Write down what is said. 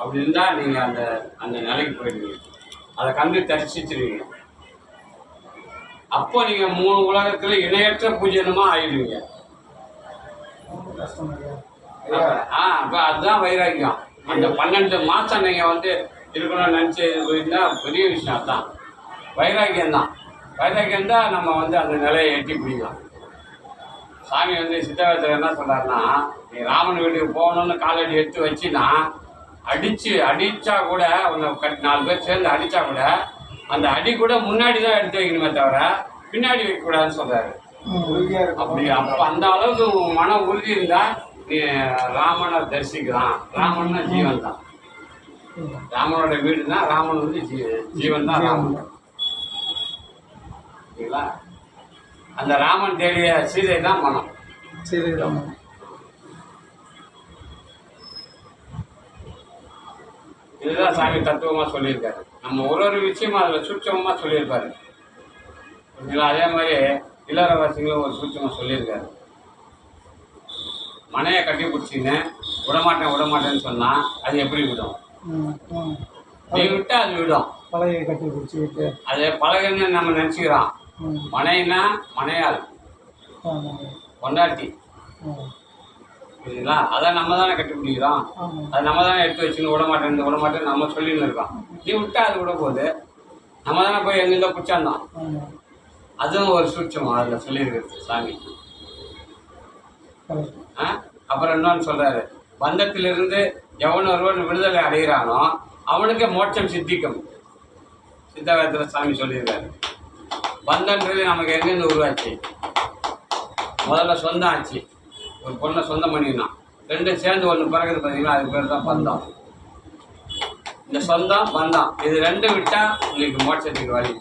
அப்படி இருந்தால் நீங்கள் அந்த அந்த நிலைக்கு போயிடுவீங்க. அதை கண்டு தரிசிச்சிருவீங்க. அப்போ நீங்கள் 3 உலகத்தில் இணையற்ற பூஜ்யமாக ஆயிடுவீங்க. அப்போ அதுதான் வைராக்கியம். அந்த 12 மாதம் நீங்கள் வந்து இருக்கணும்னு நினச்சி போயிருந்தா பெரிய விஷயம். அதுதான் வைராக்கியம்தான். வைராக்கியம் தான் நம்ம வந்து அந்த நிலையை எட்டி பிடிக்கலாம். சாமி வந்து சித்தவேத்தில் என்ன சொல்கிறாருன்னா, நீ ராமன் வீட்டுக்கு போகணுன்னு காலடி எடுத்து வச்சுன்னா அடித்தா கூட உன்னை 4 பேர் சேர்ந்து அடித்தா கூட அந்த அடி கூட முன்னாடி தான் எடுத்து வைக்கணுமே தவிர பின்னாடி வைக்கக்கூடாதுன்னு சொல்கிறாரு. அப்படி அப்போ அந்த அளவுக்கு மன உறுதி இருந்தால் நீ ராமனை தரிசிக்கலாம். ராமன்னா ஜீவன் தான். ராமனோட வீடு தான். ராமன் வந்து ஜீவன் தான் ராமன். சரிங்களா? அந்த ராமன் தேடிய சீதை தான் மனம். சீதை ராமன். இதுதான் சாமி தத்துவமாக சொல்லியிருக்காரு. நம்ம ஒரு விஷயமும் அதில் சூட்சமாக சொல்லியிருப்பாரு. அதே மாதிரி இளவரசிங்களும் ஒரு சூட்சமாக சொல்லியிருக்காரு. மனையை கட்டி பிடிச்சிங்க விடமாட்டேன்னு சொன்னால் அது எப்படி விடும்? நீ விட்டா அது விடும். பழகை கட்டி பிடிச்சி விட்டு அது பழகுன்னு நம்ம நினச்சிக்கிறோம். மனைனா மனையாள் கொண்டாட்டி. புரியுதுங்களா? அதை நம்ம தானே கட்டி பிடிக்கிறோம். அதை நம்ம தானே எடுத்து வச்சுன்னு விடமாட்டேன் நம்ம சொல்லின்னு இருக்கோம். நீ விட்டா அது விட போகுது. நம்ம தானே போய் எங்கெங்க பிடிச்சாந்தோம். அதுவும் ஒரு சூட்சம் அதில் சொல்லியிருக்கிறது சாமி. அப்புறம் இன்னொன்று சொல்கிறாரு, பந்தத்திலிருந்து எவன் ஒருவன் விடுதலை அடைகிறானோ அவனுக்கு மோட்சம் சித்திக்கும். சித்தவேத்தில் சாமி சொல்லியிருக்காரு. பந்தன்றது நமக்கு எங்கேருந்து உருவாச்சு? முதல்ல சொந்தம் ஆச்சு. ஒரு பொண்ணை சொந்தம் பண்ணிடணும். 2 சேர்ந்து ஒன்று பிறகுது பார்த்தீங்கன்னா அது பேர் தான் பந்தம். இந்த சொந்தம் பந்தம் இது 2 விட்டால் உங்களுக்கு மோட்சத்துக்கு வழி.